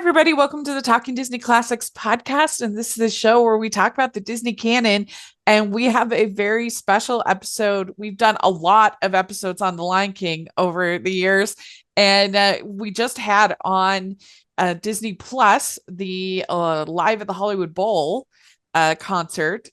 everybody. Welcome to the Talking Disney Classics podcast. And this is the show where we talk about the Disney canon. And we have a very special episode. We've done a lot of episodes on The Lion King over the years. And we just had on Disney Plus the Live at the Hollywood Bowl concert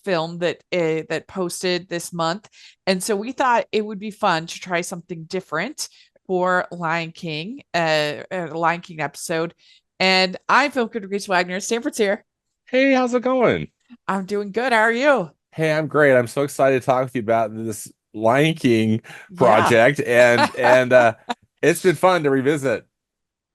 film that posted this month. And so we thought it would be fun to try something different for Lion King, a Lion King episode. And I'm Film Critic Grace Wagner. Stanford's here. Hey, how's it going? I'm doing good. How are you? Hey, I'm great. I'm so excited to talk with you about this Lion King Yeah. project, and it's been fun to revisit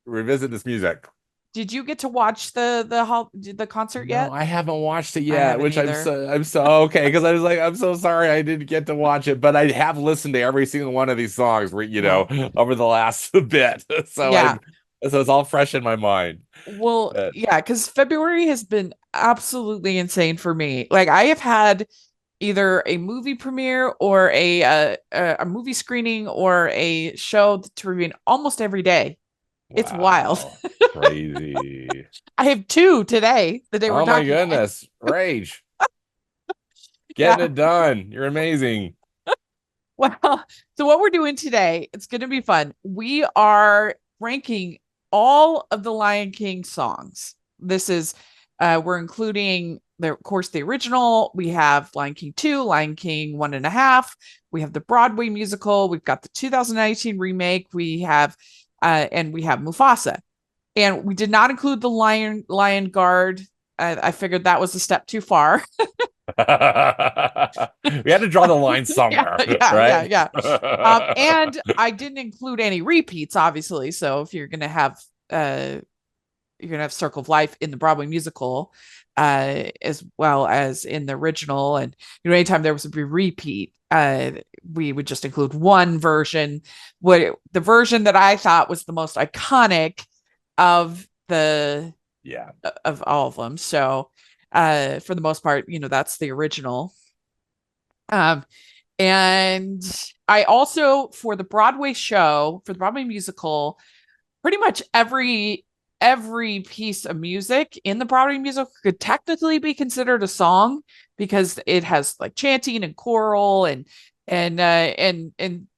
this music. Did you get to watch the concert No, yet? I haven't watched it I yet, haven't which I'm either. so okay because I was like, I'm so sorry I didn't get to watch it, but I have listened to every single one of these songs Well, over the last bit. So yeah. it's all fresh in my mind. Well, Uh, yeah, because February has been absolutely insane for me. Like I have had either a movie premiere or a movie screening or a show to review almost every day. It's wild. wow, crazy. I have two today, the day we're Oh my talking. goodness. Rage. Getting Yeah. it done. You're amazing. Well, so what we're doing today, it's going to be fun. We are ranking all of the Lion King songs. This is, we're including, of course, the original. We have Lion King 2, Lion King 1.5. We have the Broadway musical. We've got the 2019 remake. And we have Mufasa. And we did not include the Lion Guard. I figured that was a step too far. We had to draw the line Yeah, somewhere, yeah, yeah, right? yeah. And I didn't include any repeats, obviously. So if you're gonna have Circle of Life in the Broadway musical, as well as in the original, and anytime there was a repeat, we would just include one version. The version that I thought was the most iconic of the Yeah. of all of them. So, for the most part, that's the original. Um, and I also for the Broadway show, for the Broadway musical, pretty much every piece of music in the Broadway musical could technically be considered a song because it has like chanting and choral and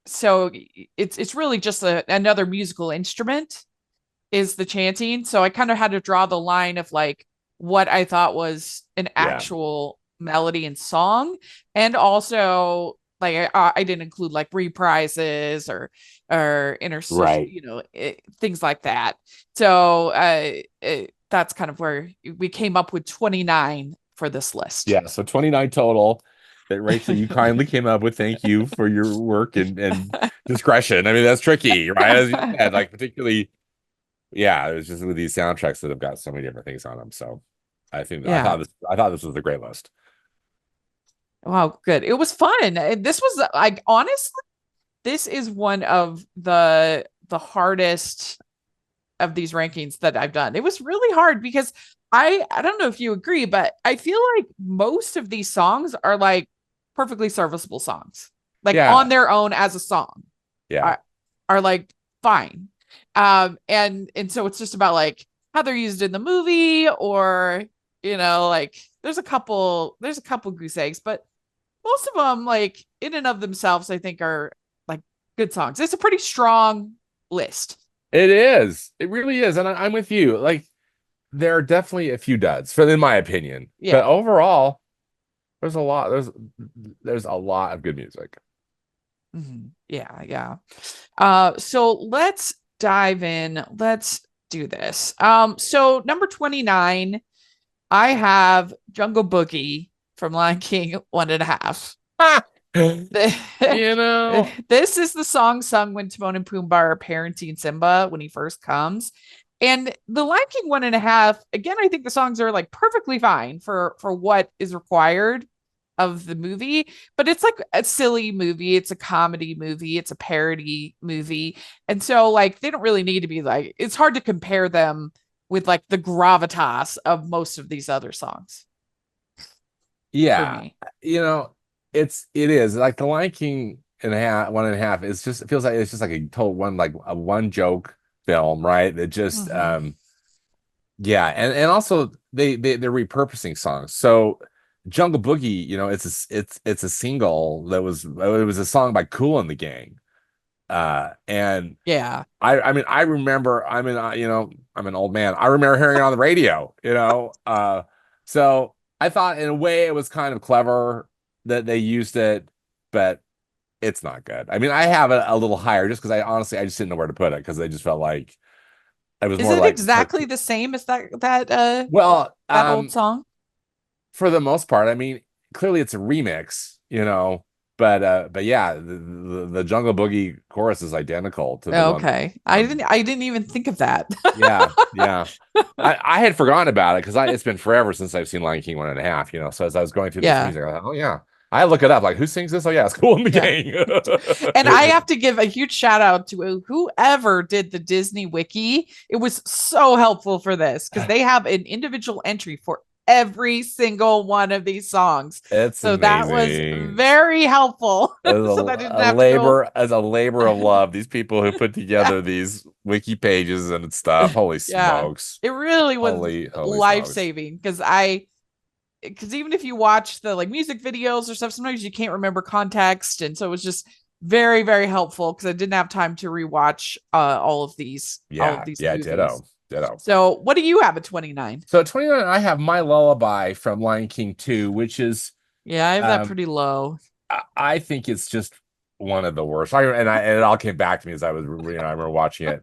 so it's really just another musical instrument is the chanting. So I kind of had to draw the line of like what I thought was an Yeah. actual melody and song, and also like I didn't include like reprises or interstitial, Right. things like that. So that's kind of where we came up with 29 for this list. Yeah. So 29 total that Rachel, you kindly came up with. Thank you for your work and discretion. I mean, that's tricky, right? As you said, like particularly, yeah, it was just with these soundtracks that have got so many different things on them. So Yeah. I thought this was a great list. Wow, good. It was fun. This was like honestly, this is one of the hardest of these rankings that I've done. It was really hard because I don't know if you agree, but I feel like most of these songs are like perfectly serviceable songs. Like on Yeah. their own as a song Yeah. are like fine. And so it's just about like how they're used in the movie or like there's a couple goose eggs, but most of them like in and of themselves I think are like good songs. It's a pretty strong list. It is. It really is. And I'm with you. Like, there are definitely a few duds, in my opinion. But Yeah. overall, there's a lot. There's a lot of good music. Yeah, yeah. So let's dive in. Let's do this. So number 29, I have Jungle Boogie from Lion King 1.5. You know, This is the song sung when Timon and Pumbaa are parenting Simba when he first comes. And the Lion King 1.5, again, I think the songs are like perfectly fine for what is required of the movie, but it's like a silly movie. It's a comedy movie. It's a parody movie. And so like they don't really need to be like, it's hard to compare them with like the gravitas of most of these other songs for yeah, me. you know, it is like the Lion King and a half, 1.5. It's just it feels like it's just like a total one like a one joke film, right? That just Mhm. Yeah, and also they're repurposing songs. So Jungle Boogie, it's a single that was a song by Kool and the Gang. And Yeah. I mean I remember I'm an old man. I remember hearing it on the radio, so I thought in a way it was kind of clever that they used it, but it's not good. I mean, I have it a little higher just because I just didn't know where to put it because I just felt like it was Is more it like exactly the same as well, that old song? for the most part. I mean, clearly it's a remix, but yeah, the Jungle Boogie chorus is identical to the one Okay. from. I didn't even think of that. Yeah, yeah. I had forgotten about it because it's been forever since I've seen Lion King 1.5, So as I was going through this Yeah. music, I thought, oh yeah. I look it up, like who sings this? Oh yeah, it's Cool in the Yeah. And I Gang. have to give a huge shout out to whoever did the Disney Wiki. It was so helpful for this because they have an individual entry for every single one of these songs. It's So that was amazing. very helpful. As So that I didn't a have to go. labor as a labor of love, these people who put Yeah. together these wiki pages and stuff. Holy Yeah. smokes. It really was Holy life smokes. saving because even if you watch the like music videos or stuff, sometimes you can't remember context. And so it was just very, very helpful because I didn't have time to rewatch all of Yeah, these yeah, movies. ditto. Ditto. So what do you have at 29? So at 29, I have My Lullaby from Lion King 2, which is Yeah, I have that um pretty low. I think it's just one of the worst. And it all came back to me as I was, I remember watching it.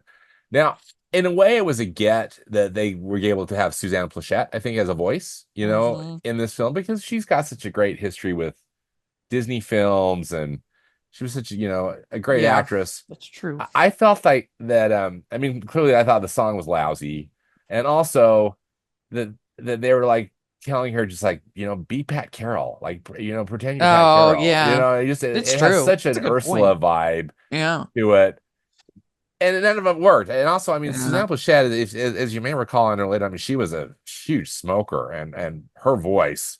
Now, in a way, it was a get that they were able to have Suzanne Pleshette, I think, as a voice, Mm-hmm. in this film because she's got such a great history with Disney films, and she was such a great Yeah, actress. that's true. I felt like that. I mean, clearly, I thought the song was lousy, and also that they were like telling her just like be Pat Carroll, like pretend you're Pat Oh, Carroll. yeah, it's It has true. such That's an a good point. Ursula vibe Yeah. to it, and none of it worked. And also, I mean, Yeah. Suzanne Pleshette, as you may recall in her later, I mean, she was a huge smoker, and her voice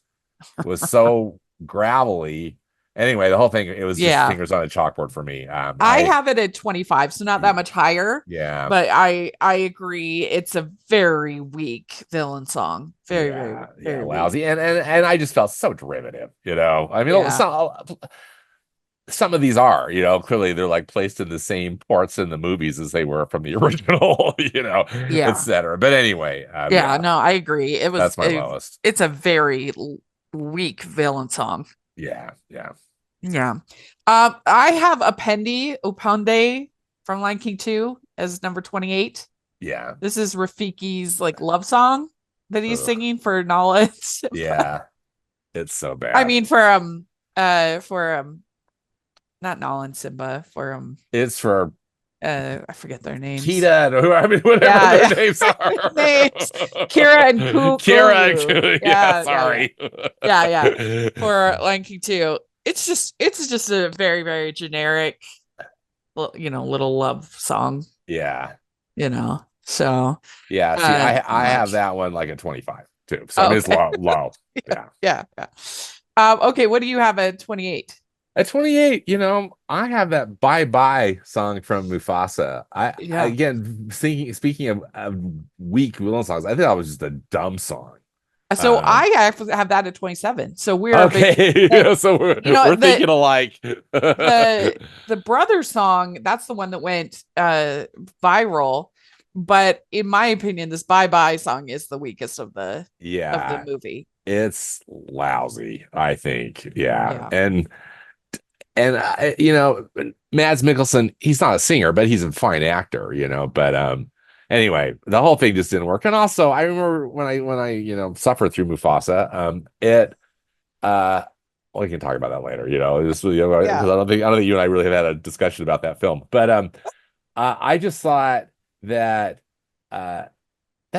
was so gravelly. Anyway, the whole thing, it was just Yeah. fingers on a chalkboard for me. I have it at 25, so not that much higher, Yeah, but I agree it's a very weak villain song. Very, very, yeah, very weak. lousy, and I just felt so derivative. I mean, Yeah. some of these are, clearly they're like placed in the same parts in the movies as they were from the original, Yeah. etc. But anyway, Yeah, yeah, no, I agree. that's my lowest. It's a very weak villain song. Yeah, yeah, Yeah. I have Upendi Upande from Lion King 2 as number 28. yeah. This is Rafiki's like love song that he's Ugh. singing for Nala and Simba. Yeah, it's so I bad. mean for not Nala and Simba, for It's for I forget their names. Kita and I mean, whatever Yeah, their yeah. names are. Names Kira and Kira and Kulu. yeah, Yeah, yeah, yeah. sorry. Yeah, yeah. For Lion King 2. It's just a very, very generic little love song, Yeah. So Yeah. See, I have much. that one like a 25 too. So I mean it's Okay. low. Yeah. Yeah, yeah. Okay, what do you have at 28? At 28, I have that Bye Bye song from Mufasa. Yeah. Again, speaking of weak villain songs, I think that was just a dumb song. So I actually have that at 27. So we're a big Okay. well, So we're thinking alike. the brother song, that's the one that went viral. But in my opinion, this Bye Bye song is the weakest of the Yeah. movie. It's lousy, I think. Yeah. Yeah. And Mads Mikkelsen, he's not a singer, but he's a fine actor, but anyway, the whole thing just didn't work. And also, I remember when I suffered through Mufasa, we can talk about that later, this because Yeah. I don't think you and I really have had a discussion about that film. But I just thought that that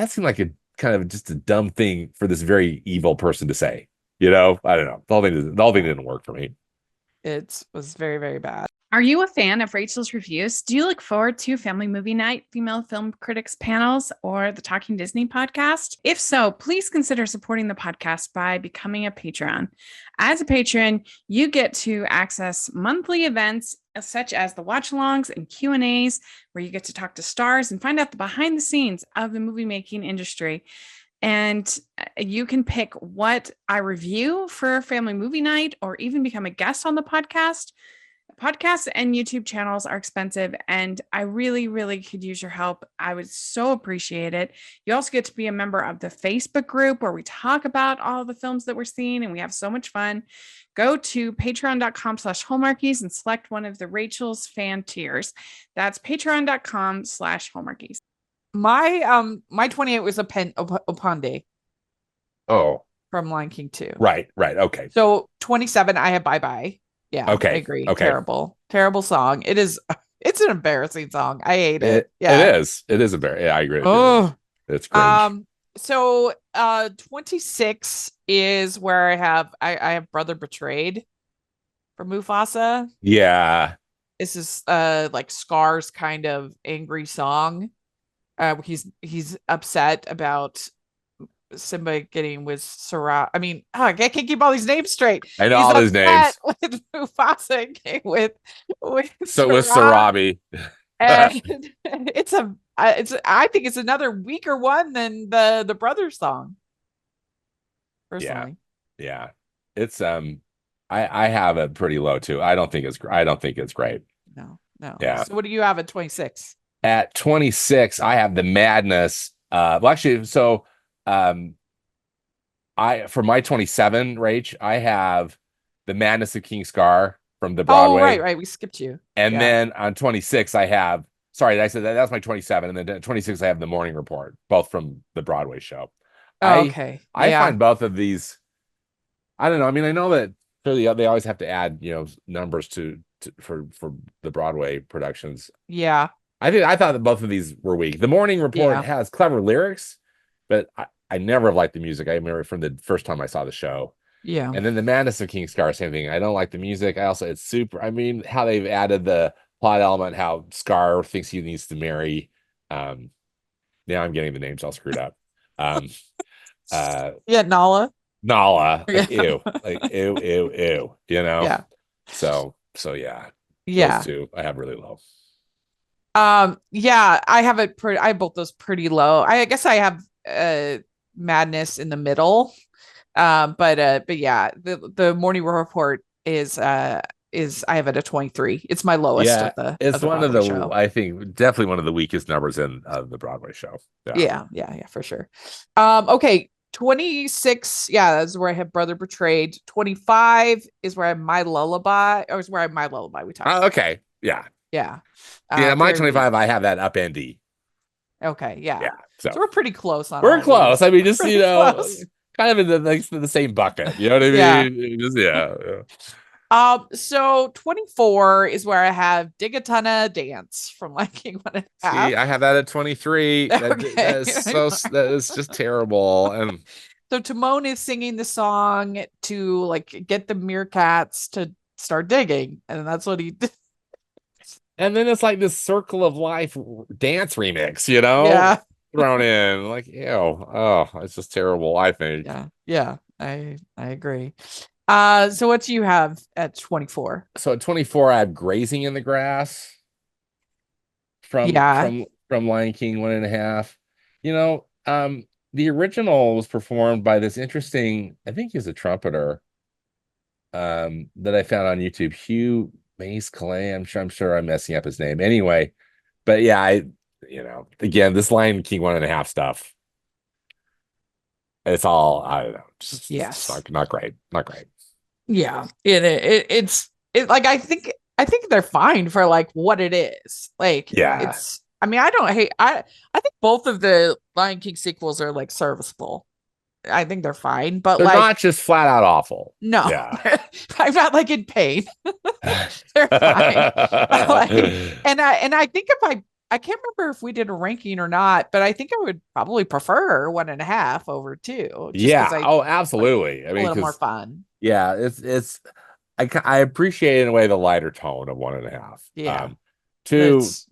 seemed like a kind of just a dumb thing for this very evil person to say. I don't know. The whole thing didn't work for me. It was very, very bad. Are you a fan of Rachel's Reviews? Do you look forward to Family Movie Night, Female Film Critics panels, or the Talking Disney podcast? If so, please consider supporting the podcast by becoming a patron. As a patron, you get to access monthly events such as the watch-alongs and Q&As, where you get to talk to stars and find out the behind the scenes of the movie making industry. And you can pick what I review for Family Movie Night or even become a guest on the podcast. Podcasts and YouTube channels are expensive, and I really, really could use your help. I would so appreciate it. You also get to be a member of the Facebook group where we talk about all the films that we're seeing, and we have so much fun. Go to patreon.com/hallmarkies and select one of the Rachel's fan tiers. That's patreon.com/hallmarkies. My 28 was a pen Opande Oh, from Lion King 2. right. Okay. So 27, I have Bye Bye. Yeah, Okay. I agree. Okay. Terrible song. It's an embarrassing song. I hate it. Yeah. It is. It is embarrassing. Yeah, I agree with you. Oh, It's cringe. So 26 is where I have Brother Betrayed from Mufasa. Yeah. This is like Scar's kind of angry song. He's upset about Simba getting with Sarah. I mean, I can't keep all these names straight. I know all his names. With Mufasa getting with Sarabi. And I think it's another weaker one than the Brothers song. Personally. Yeah. It's I have it pretty low too. I don't think it's great. No. Yeah. So what do you have at 26? At 26, I have The Madness. Well, actually, so for my 27, Rach, I have The Madness of King Scar from the Broadway. Oh, right. We skipped you. And then on 26, I have, sorry, I said that's my 27. And then 26, I have The Morning Report, both from the Broadway show. Okay. I find both of these, I don't know. I mean, I know that clearly they always have to add, numbers for the Broadway productions. Yeah. I thought that both of these were weak. The Morning Report has clever lyrics, but I never liked the music. I remember from the first time I saw the show. Yeah. And then The Madness of King Scar, same thing. I don't like the music. It's super. I mean, how they've added the plot element, how Scar thinks he needs to marry. Now I'm getting the names all screwed up. Nala. Like, ew. Like, ew. Yeah. So yeah. Yeah. Those two I have really low. Yeah, I have I have both those pretty low. I guess I have Madness in the middle. But yeah, the Morning Report is I have it at 23. It's my lowest of the it's of the one Broadway of the show. I think definitely one of the weakest numbers in the Broadway show. Yeah, for sure. Okay, 26, that's where I have Brother Betrayed. 25 is where I have My Lullaby, or is where I have My Lullaby. We talked okay. Yeah. My 25, I have that upended. Okay, yeah. So we're pretty close on. We're close. These. I mean, just close. kind of in the same bucket. You know what I mean? Yeah. So 24 is where I have Dig a Ton of Dance from Lion King 1.5. See, I have that at 23. Okay. That is just terrible. And so Timon is singing the song to like get the meerkats to start digging, and that's what he did. And then it's like this Circle of Life dance remix, thrown in. Like, ew. Oh, it's just terrible, I think. Yeah. I agree. So what do you have at 24? So at 24, I have Grazing in the Grass from Lion King 1.5. The original was performed by this interesting, I think he's a trumpeter, that I found on YouTube, Hugh Mace Clay. I'm sure I'm messing up his name. Anyway, but yeah, again, this Lion King 1.5 stuff. It's all, I don't know, just not great. Yeah, it's like I think they're fine for like what it is. Like, it's. I mean, I don't hate. I think both of the Lion King sequels are like serviceable. I think they're fine, but they're like not just flat out awful. No, I'm not like in pain. They're fine. And I think I can't remember if we did a ranking or not, but I think I would probably prefer 1.5 over 2. Absolutely. I mean, a little more fun. Yeah, it's I appreciate in a way the lighter tone of 1.5. Yeah. Two That's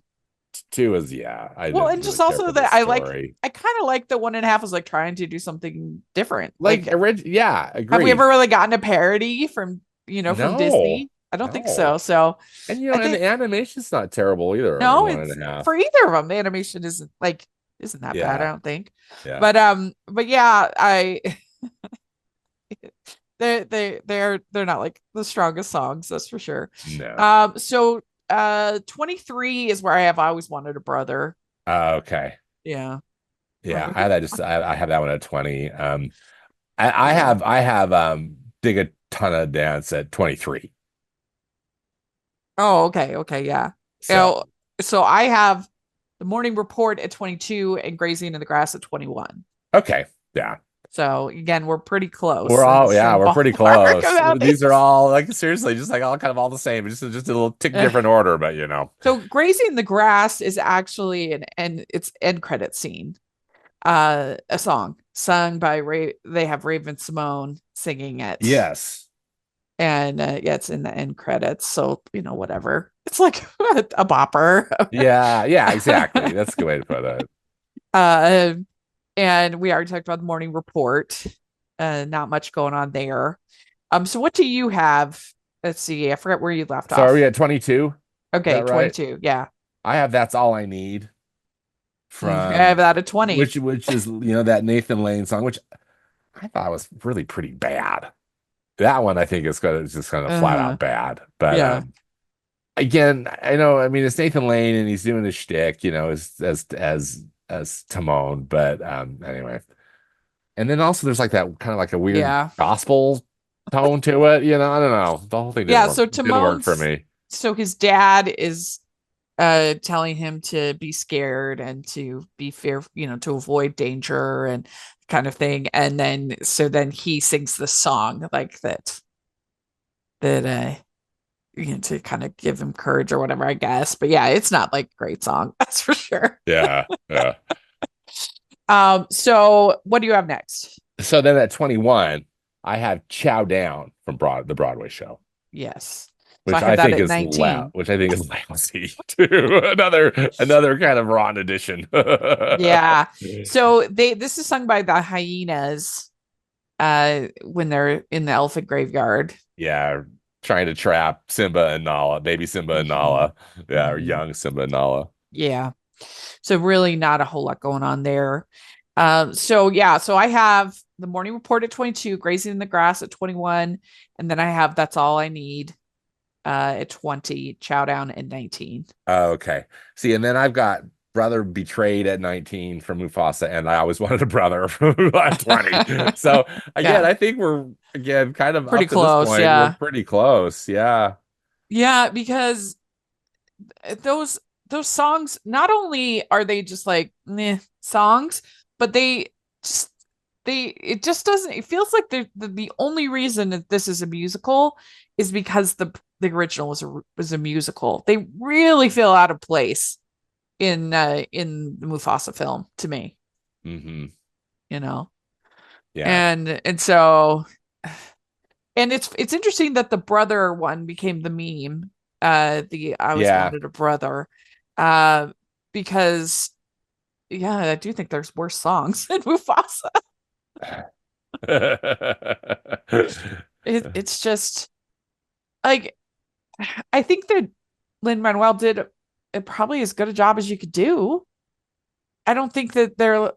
two is I well, didn't and really just care also for the that story. I kind of like the 1.5 was like trying to do something different. Like yeah, Have we agreed. ever really gotten a parody from, from No, Disney? I don't think no. so. So And I and think the animation's not terrible either in no, one and it's a half. for either of them. The animation isn't that bad, I Yeah, don't think. yeah. But yeah, they're not like the strongest songs, that's for sure. No. So 23 is where I always wanted a brother. Okay. Yeah. Yeah, Right. I had that I have that one at 20. I Yeah. have dig a ton of dance at 23. Oh, okay. Okay. Yeah. So Oh, so I have the morning report at 22 and grazing in the grass at 21. okay. Yeah. So again, we're pretty We're close in the all yeah, same we're pretty ballpark close. about These are this. all like seriously just like all kind of all the same. Just a little tick different order, but So grazing the grass is actually it's end credit scene. A song sung by Ray. They have Raven Simone singing it. Yes. And yeah, it's in the end credits. So, whatever. It's like a bopper. Yeah, yeah, exactly. That's a good way to put it. uh, and we already talked about the morning report. Not much going on there. So what do you have? Let's see. I forgot where you left So are we off. at 22? Is Okay, that right? 22. Yeah. I have That's All I Need I have from that at 20. which is that Nathan Lane song, which I thought was really pretty bad. That one I think is just kind of flat Uh-huh. out bad. But Yeah. again, I know, I mean, it's Nathan Lane and he's doing his shtick, as Timon. But anyway. And then also there's like that kind of like a weird Yeah. gospel tone to it, I don't know. The whole thing Yeah. So didn't work for Timon's, me. so his dad is telling him to be scared and to be fear, to avoid danger and kind of thing. And then he sings the song like that to kind of give him courage or whatever, I guess. But yeah, it's not like a great song, that's for sure. Yeah, yeah. So what do you have next? So then at 21, I have Chow Down from the Broadway show, Yes. So I which have I that think at is 19. lousy too. Another kind of Ron edition. Yeah. So this is sung by the hyenas when they're in the elephant graveyard. Yeah, trying to trap Simba and Nala, baby Simba and Nala. Yeah, or Mhm. young Simba and Nala. Yeah. So really not a whole lot going on there. So yeah, so I have the morning report at 22, grazing in the grass at 21, and then I have That's All I Need at 20, Chow Down at 19. Okay. See, and then I've got Brother Betrayed at 19 from Mufasa, and I always wanted a brother at 20. So again, Yeah, I think we're kind of pretty up to this close. point. We're Yeah. pretty close. Yeah. Yeah, because those songs, not only are they just like songs, but just it just doesn't, it feels like the only reason that this is a musical is because the original was a musical. They really feel out of place in the Mufasa film to me, Hmm. you know. Yeah. And so it's interesting that the brother one became the meme. The I always Yeah. wanted a brother. Uh because yeah, I do think there's worse songs than Mufasa. It's just like I think that Lin-Manuel did probably as good a job as you could do. I don't think that they're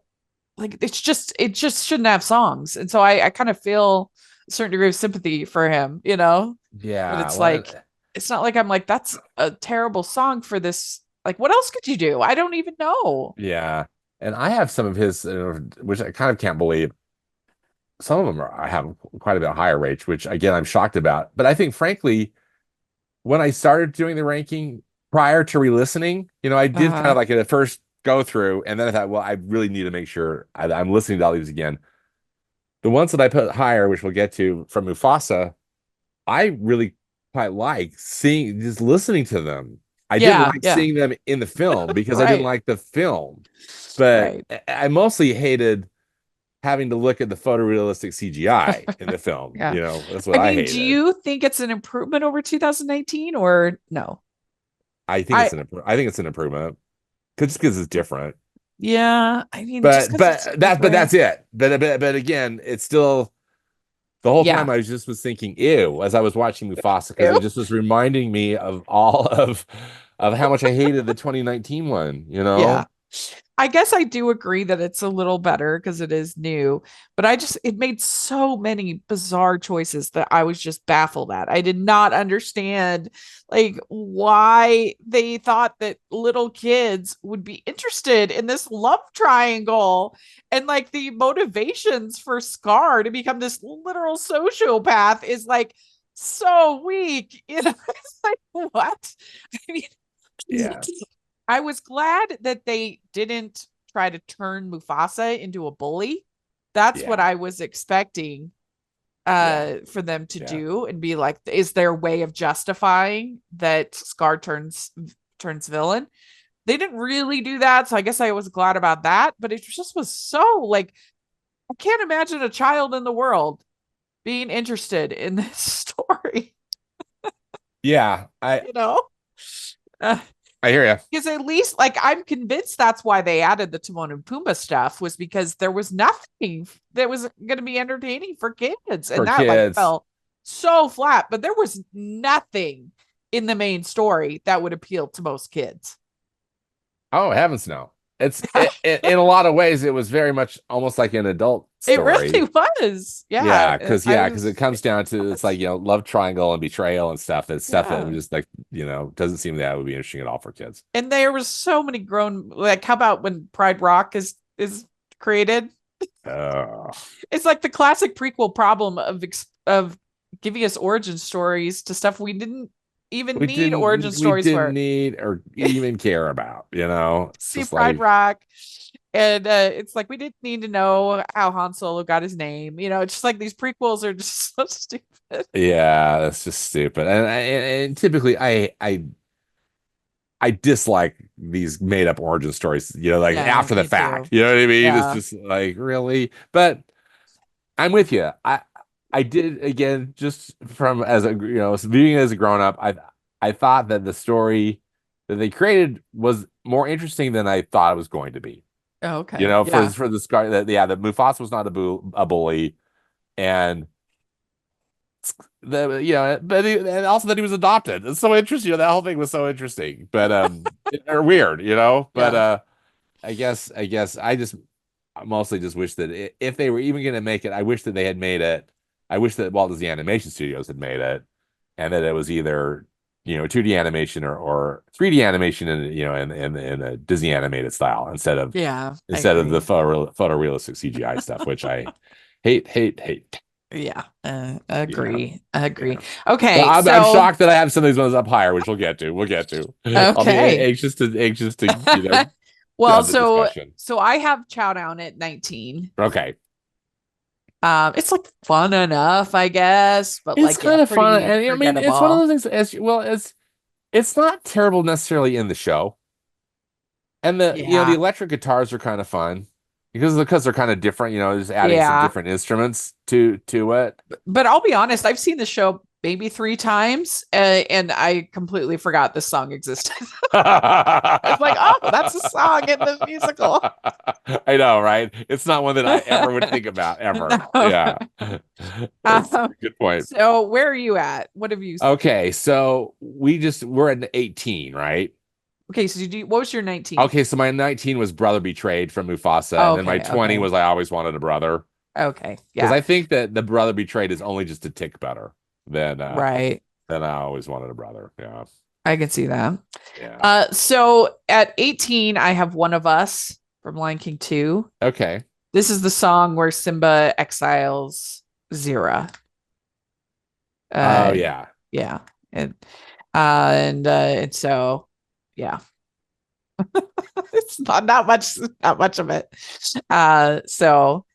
like it just shouldn't have songs. And so I kind of feel a certain degree of sympathy for him, But Yeah. it's Well, like it's not like I'm like, that's a terrible song for this. Like, what else could you do? I don't even know. yeah. And I have some of his, which I kind of can't believe. Some of them I have quite a bit higher rates, which again, I'm shocked about. But I think, frankly, when I started doing the ranking prior to re-listening, I did kind Uh-huh. of like a first go through, and then I thought, well, I really need to make sure I'm listening to all these again. The ones that I put higher, which we'll get to from Mufasa, I really quite like just listening to them. I didn't Yeah, like yeah. seeing them in the film because I didn't Right. like the film, but Right. I mostly hated having to look at the photorealistic CGI in the film. Yeah. That's what I hated. Do you think it's an improvement over 2019 or no? I think it's an improvement because it's different. Yeah, I mean, But that's it. But again, it's still the whole yeah. time I was thinking, ew, as I was watching Mufasa, because Ew. it just was reminding me of all of how much I hated the 2019 one, Yeah. I guess I do agree that it's a little better because it is new, but it made so many bizarre choices that I was just baffled at. I did not understand like why they thought that little kids would be interested in this love triangle and like the motivations for Scar to become this literal sociopath is like so weak. It's like what? I mean, Yeah. I was glad that they didn't try to turn Mufasa into a bully. That's what I was expecting for them to do and be like, is their way of justifying that Scar turns villain. They didn't really do that, so I guess I was glad about that, but it just was so like I can't imagine a child in the world being interested in this story. Yeah, you know? I hear you. Because at least, like, I'm convinced that's why they added the Timon and Pumbaa stuff was because there was nothing that was going to be entertaining for kids, and that like fell so flat. But there was nothing in the main story that would appeal to most kids. Oh heavens, no! It's in a lot of ways, it was very much almost like an adult story. It really was, yeah, because it comes down to it's like love triangle and betrayal and stuff. It's stuff that just like doesn't seem that would be interesting at all for kids. And there was so many grown like how about when Pride Rock is created? It's like the classic prequel problem of giving us origin stories to stuff we didn't even need origin stories for. We didn't need or even care about, See Pride Rock. And it's like we didn't need to know how Han Solo got his name. It's just like these prequels are just so stupid. Yeah, that's just stupid. And typically I dislike these made up origin stories, after the fact. Too. You know what I mean? Yeah. It's just like really. But I'm with you. I did again just from as a viewing it as a grown up. I thought that the story that they created was more interesting than I thought it was going to be. Oh, okay. For the Scar that Mufasa was not a bully, and and also that he was adopted. It's so interesting. That whole thing was so interesting, but or weird, But I guess I just mostly just wish that if they were even going to make it, I wish that they had made it. I wish that Walt Disney Animation Studios had made it, and that it was either 2D animation or 3D animation in a Disney animated style instead of the photorealistic CGI stuff, which I hate. Yeah, agree. Yeah. Okay, well, I'm shocked that I have some of these ones up higher, which we'll get to. Okay. I'll be anxious to well, so I have Chow Down at 19. Okay. It's like fun enough, I guess, but it's kind of fun, and I mean, it's one of those things. It's not terrible necessarily in the show, and the electric guitars are kind of fun because they're kind of different. Just adding some different instruments to it. But I'll be honest, I've seen the show maybe 3 times, and I completely forgot this song existed. It's like, oh, that's a song in the musical. I know, right? It's not one that I ever would think about ever. No. Yeah, good point. So, where are you at? What have you? Okay, so we're at 18, right? Okay, so what was your 19? Okay, so my 19 was Brother Betrayed from Mufasa, and then my 20 was I Always Wanted a Brother. Okay, because I think that the Brother Betrayed is only just a tick better than than I Always Wanted a Brother. Yeah, I can see that. Yeah. So at 18, I have One of Us from Lion King 2. Okay. This is the song where Simba exiles Zira. Oh yeah. Yeah. And so yeah. It's not much of it. So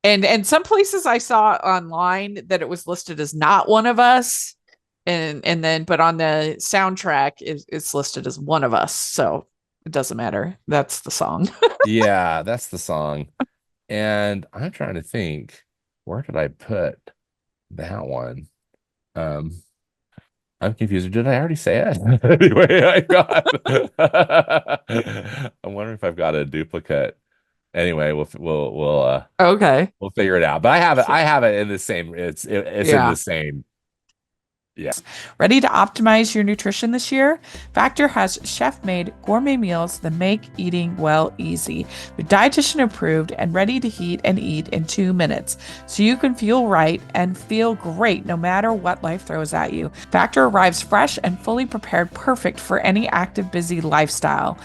and some places I saw online that it was listed as not One of Us. And then but on the soundtrack it's listed as One of Us, so it doesn't matter. That's the song. Yeah, that's the song. And I'm trying to think, where did I put that one? I'm confused. Did I already say it? Anyway, I got. I'm wondering if I've got a duplicate. Anyway, Okay. we'll figure it out. But I have it in the same. It's in Yeah. the same. Yeah. Ready to optimize your nutrition this year? Factor has chef-made gourmet meals that make eating well easy. They're dietitian approved and ready to heat and eat in 2 minutes, so you can feel right and feel great no matter what life throws at you. Factor arrives fresh and fully prepared, perfect for any active, busy lifestyle.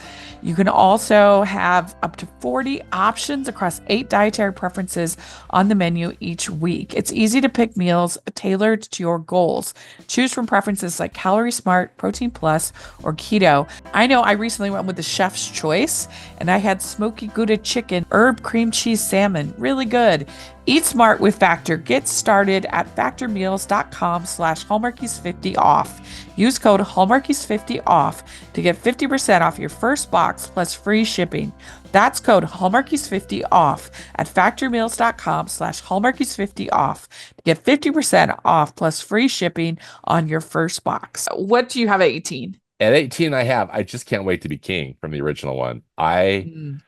You can also have up to 40 options across 8 dietary preferences on the menu each week. It's easy to pick meals tailored to your goals. Choose from preferences like Calorie Smart, Protein Plus, or Keto. I know I recently went with the chef's choice and I had smoky Gouda chicken, herb cream cheese salmon. Really good. Eat smart with Factor. Get started at factormeals.com/Hallmarkies50 off. Use code Hallmarkies50 off to get 50% off your first box plus free shipping. That's code Hallmarkies50 off at factormeals.com/Hallmarkies50 off to get 50% off plus free shipping on your first box. What do you have at 18? At 18, I just can't wait to be king from the original one. I Mm.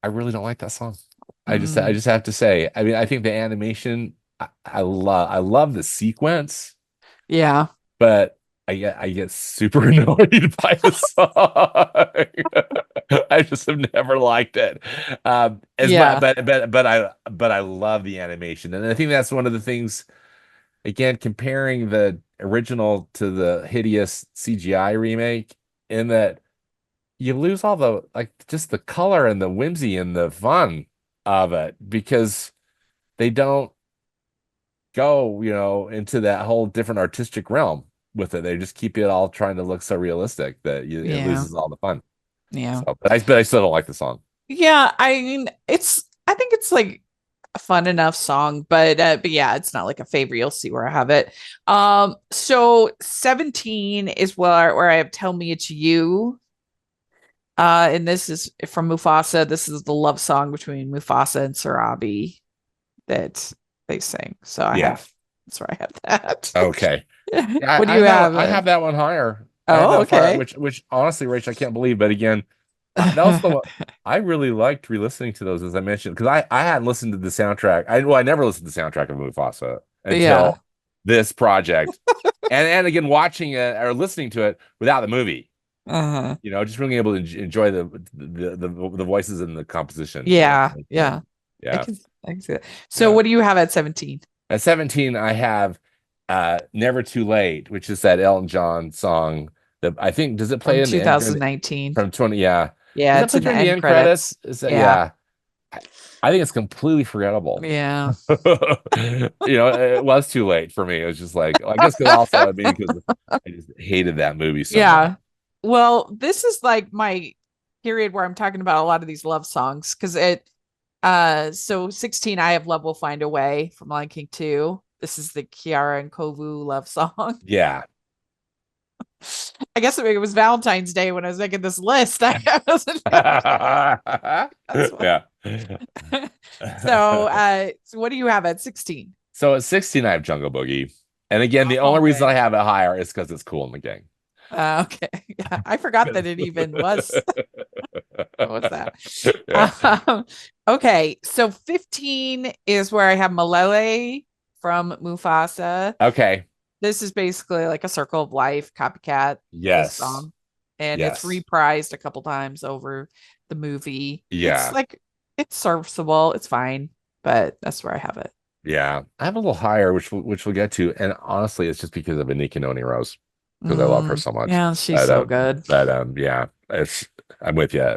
really don't like that song. I just have to say. I mean, I think the animation, I love the sequence, Yeah. but I get super annoyed by the song. I just have never liked it. Yeah. But I love the animation, and I think that's one of the things. Again, comparing the original to the hideous CGI remake, in that you lose all the just the color and the whimsy and the fun of it, because they don't go, into that whole different artistic realm with it. They just keep it all trying to look so realistic that it Yeah. loses all the fun. Yeah. So, but I still don't like the song. Yeah. I mean, I think it's like a fun enough song, but yeah, it's not like a favorite. You'll see where I have it. So 17 is where I have Tell Me It's You. And this is from Mufasa. This is the love song between Mufasa and Sarabi that they sing. So that's where I have that. Okay. Yeah, What do you have? I have that one higher. Oh, okay. Which honestly, Rachel, I can't believe. But again, that was the one I really liked re-listening to those, as I mentioned, because I hadn't listened to the soundtrack. I never listened to the soundtrack of Mufasa until this project, and again watching it or listening to it without the movie. Just being able to enjoy the voices and the composition. Yeah. Yeah. I can see that. So what do you have at 17? At 17, I have Never Too Late, which is that Elton John song that I think, does it play From in 2019 from 20? Yeah. Yeah, Does it's that play in the end credits? Is that, Yeah. I think it's completely forgettable. Yeah. It was too late for me. It was just like, I guess because I just hated that movie so much. Well, this is like my period where I'm talking about a lot of these love songs, because so 16, I have Love Will Find a Way from Lion King 2. This is the Kiara and Kovu love song. Yeah. I guess it was Valentine's Day when I was making this list. I wasn't. Yeah. So what do you have at 16? So at 16, I have Jungle Boogie. And again, the only reason I have it higher is because it's Cool in the Gang. Okay. Yeah, I forgot that it even was. What was that? Yeah. Okay. So 15 is where I have Malele from Mufasa. Okay. This is basically like a Circle of Life copycat song. And it's reprised a couple times over the movie. Yeah. It's serviceable. It's fine. But that's where I have it. Yeah. I have a little higher, which we'll get to. And honestly, it's just because of Anika Noni Rose. Because I love her so much. Yeah, she's so good. But yeah, I'm with you.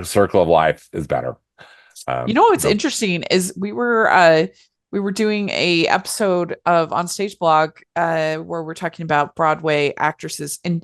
Circle of Life is better. What's interesting is we were doing a episode of On Stage Blog where we're talking about Broadway actresses, and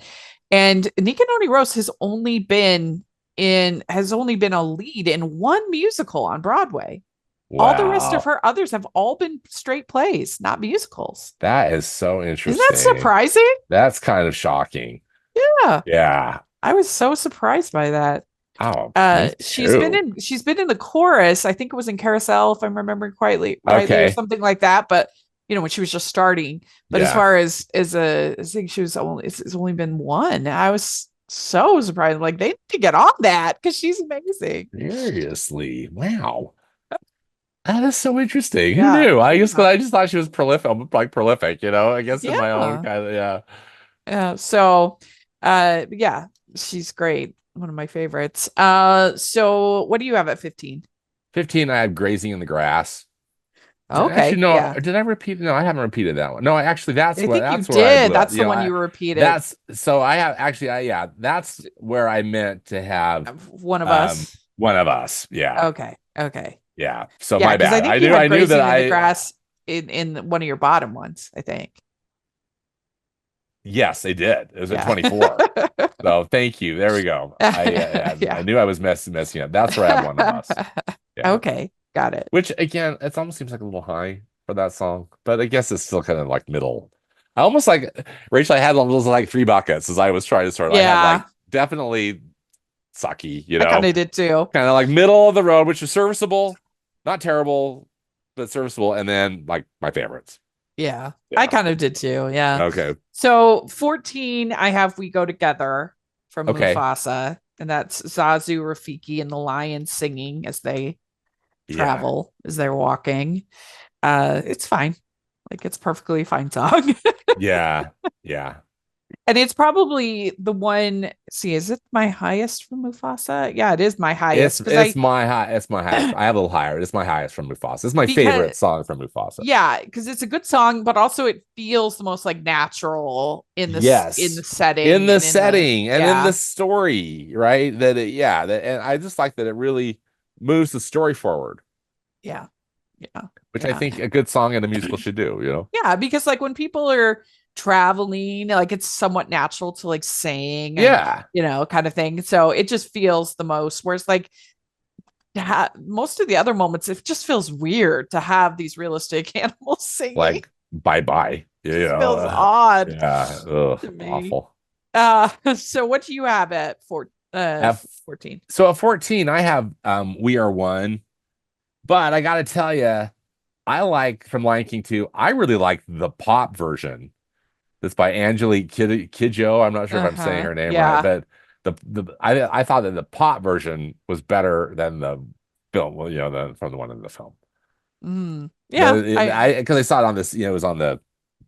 Anika Noni Rose has only been a lead in one musical on Broadway. Wow. All the rest of her others have all been straight plays, not musicals. That is so interesting. Isn't that surprising? That's kind of shocking. Yeah. Yeah. I was so surprised by that. Oh, me She's been too. in the chorus. I think it was in Carousel, if I'm remembering rightly, or Okay. something like that. But when she was just starting. But as Yeah. far as I think she was it's only been one. I was so surprised. Like they need to get on that because she's amazing. Seriously. Wow. That is so interesting. Who Yeah, knew? I guess 'cause yeah, I just thought she was prolific, like prolific, I guess in my own yeah. kind of, yeah. Yeah. So, yeah, she's great. One of my favorites. So what do you have at 15? 15, I have Grazing in the Grass. Actually, Okay, no, yeah. did I repeat? No, I haven't repeated that one. No, actually, I think you that's where I did. blew up. That's the one you repeated. That's so I have actually, yeah, that's where I meant to have One of us. One of Us. Yeah. Okay. Okay. Yeah. So Yeah, my because I bad. think you had I knew that grazing in the grass in one of your bottom ones, I think. yes, they did. It was at Yeah. 24. So thank you. There we go. I Yeah. knew I was messing up. That's where I have One of Us. Yeah. Okay, got it. Which again, it almost seems like a little high for that song, but I guess it's still kind of like middle. I almost like Rachel. I had those like three buckets as I was trying to sort. I had like Yeah, definitely sucky, I kind of did too. kind of like middle of the road, which is serviceable, not terrible, but serviceable, and then like my favorites. Yeah, I Yeah. kind of did too. Yeah. Okay. So 14, I have We Go Together from Okay. Mufasa, and that's Zazu, Rafiki, and the lion singing as they Yeah. travel, as they're walking. It's fine. Like it's perfectly fine song. Yeah. Yeah. And it's probably the one. See, is it my highest from Mufasa? Yeah, it is my highest because It's my high. It's my highest. I have a little higher. It's my highest from Mufasa. It's my because favorite song from Mufasa. yeah, because it's a good song, but also it feels the most like natural in the Yes. setting, In the and setting and in yeah, the story, right? And I just like that it really moves the story forward, yeah, yeah, which I yeah, think a good song and a musical should do. yeah. Because like when people are traveling, like it's somewhat natural to like sing and Yeah. kind of thing. So it just feels the most. Whereas like most of the other moments, it just feels weird to have these realistic animals singing. Like bye bye. It feels odd. Yeah. Ugh, To me. awful. So what do you have at 14? So at 14, I have We Are One. But I gotta tell you, I like from Lion King 2, I really like the pop version. That's by Angelique Kidjo. I'm not sure if I'm saying her name right, Yeah. but I thought that the pop version was better than the film, from the one in the film. Yeah. Because I saw it on this, it was on the